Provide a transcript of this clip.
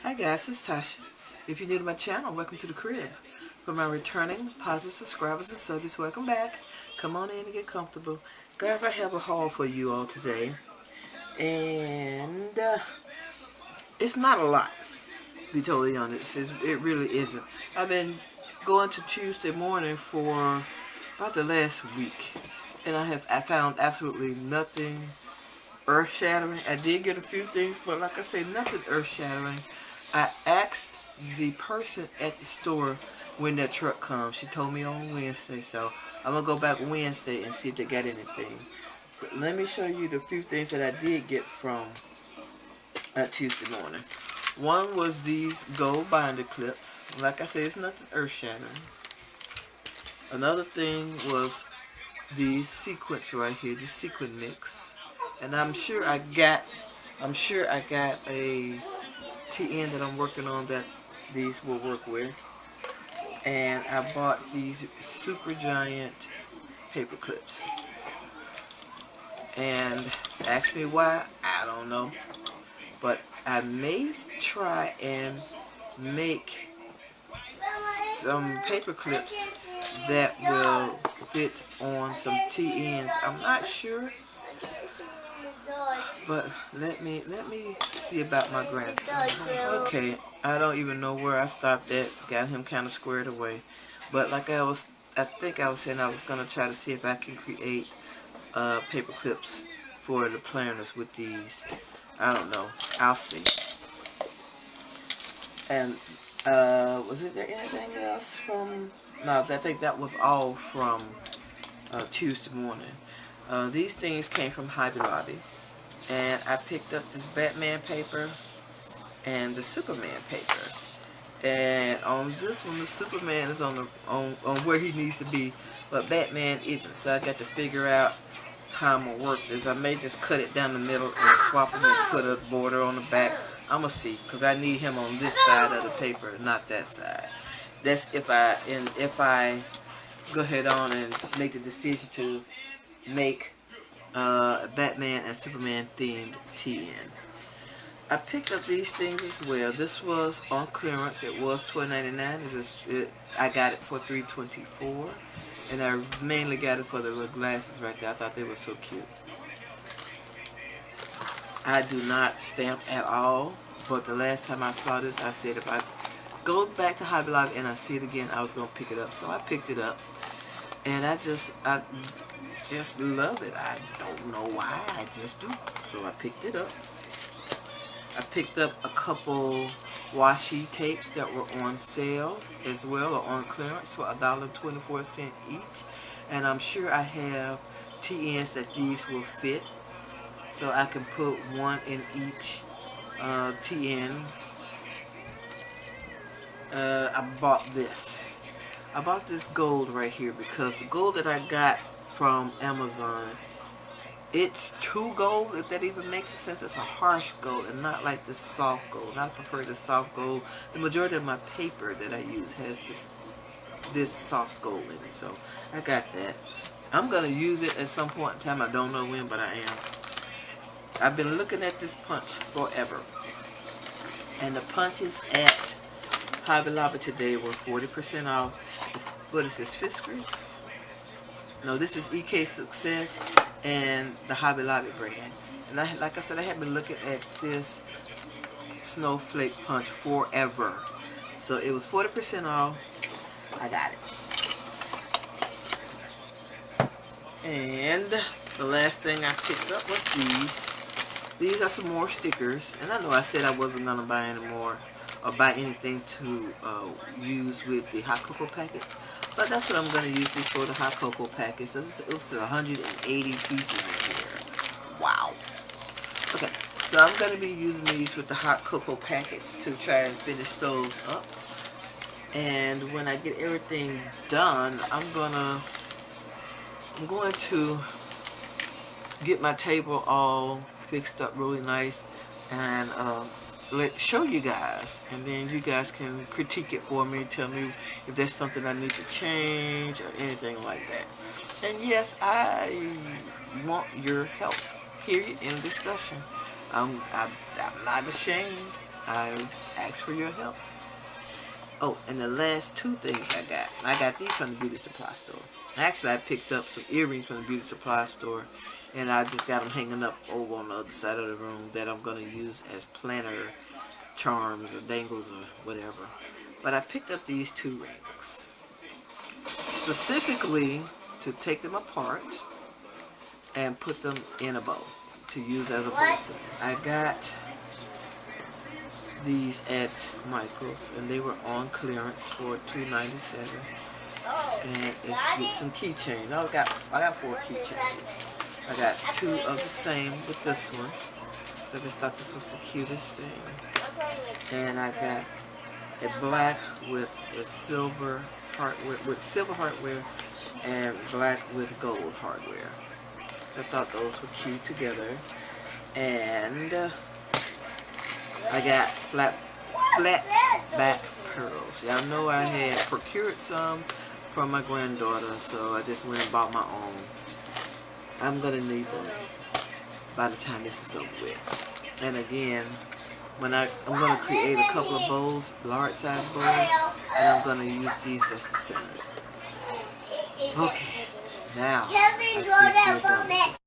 Hi guys, this is Tasha. If you're new to my channel, welcome to the crib. For my returning positive subscribers and subbies, welcome back. Come on in and get comfortable. Guys, I have a haul for you all today. And it's not a lot, to be totally honest. It really isn't. I've been going to Tuesday morning for about the last week. And I found absolutely nothing earth-shattering. I did get a few things, but like I say, nothing earth-shattering. I asked the person at the store when that truck comes. She told me on Wednesday, so I'm going to go back Wednesday and see if they got anything. So let me show you the few things that I did get from Tuesday morning. One was these gold binder clips. Like I said, it's nothing earth-shattering. Another thing was these sequins right here, the sequin mix. And I'm sure I got a TN that I'm working on that these will work with. And I bought these super giant paper clips. And ask me why, I don't know. But I may try and make some paper clips that will fit on some TNs. I'm not sure. But let me see about my grandson. Okay, I don't even know where I stopped at. Got him kind of squared away. But like I think I was saying, I was gonna try to see if I can create paper clips for the planners with these. I don't know. I'll see. And was there anything else from? No, I think that was all from Tuesday morning. These things came from Hobby Lobby. And I picked up this Batman paper and the Superman paper. And on this one, the Superman is on where he needs to be, but Batman isn't. So I got to figure out how I'm gonna work this. I may just cut it down the middle and swap them and put a border on the back. I'm gonna see, because I need him on this side of the paper, not that side. That's if I go ahead on and make the decision to make Batman and Superman themed TN. I picked up these things as well. This was on clearance. It was $12.99. I got it for $3.24, and I mainly got it for the little glasses right there. I thought they were so cute. I do not stamp at all, but the last time I saw this, I said if I go back to Hobby Lobby and I see it again, I was gonna pick it up. So I picked it up, and I just love it. I don't know why, I just do. So I picked it up. I picked up a couple washi tapes that were on sale as well, or on clearance for $1.24 each. And I'm sure I have TNs that these will fit. So I can put one in each TN. I bought this. I bought this gold right here because the gold that I got from Amazon, it's too gold, if that even makes sense. It's a harsh gold and not like the soft gold. I prefer the soft gold. The majority of my paper that I use has this soft gold in it, so I got that. I'm gonna use it at some point in time. I don't know when, but I am. I've been looking at this punch forever, and the punches at Hobby Lobby today were 40% off. What is this, Fiskars? No, this is EK Success and the Hobby Lobby brand. And like I said, I have been looking at this snowflake punch forever. So it was 40% off. I got it. And the last thing I picked up was these. These are some more stickers. And I know I said I wasn't going to buy any more or buy anything to use with the hot cocoa packets. But that's what I'm going to use these for, the hot cocoa packets. It was 180 pieces in here. Wow. Okay, so I'm going to be using these with the hot cocoa packets to try and finish those up. And when I get everything done, I'm going to get my table all fixed up really nice and show you guys, and then you guys can critique it for me, tell me if there's something I need to change or anything like that. And yes, I want your help, period, in discussion. I'm not ashamed. I ask for your help. Oh, and the last two things I got these from the beauty supply store. Actually, I picked up some earrings from the beauty supply store, and I just got them hanging up over on the other side of the room that I'm going to use as planner charms or dangles or whatever. But I picked up these two rings specifically to take them apart and put them in a bow to use as a bow set. I got these at Michael's and they were on clearance for $2.97. And it's some keychains. I got 4 keychains. I got 2 of the same with this one. So I just thought this was the cutest thing. And I got a black with a silver hardware and black with gold hardware. So I thought those were cute together. And I got flat back pearls. Y'all know I had procured some from my granddaughter, so I just went and bought my own. I'm gonna need them by the time this is over with. And again, when I'm gonna create a couple of bowls, large size bowls, and I'm gonna use these as the centers. Okay, now I think we're done with this.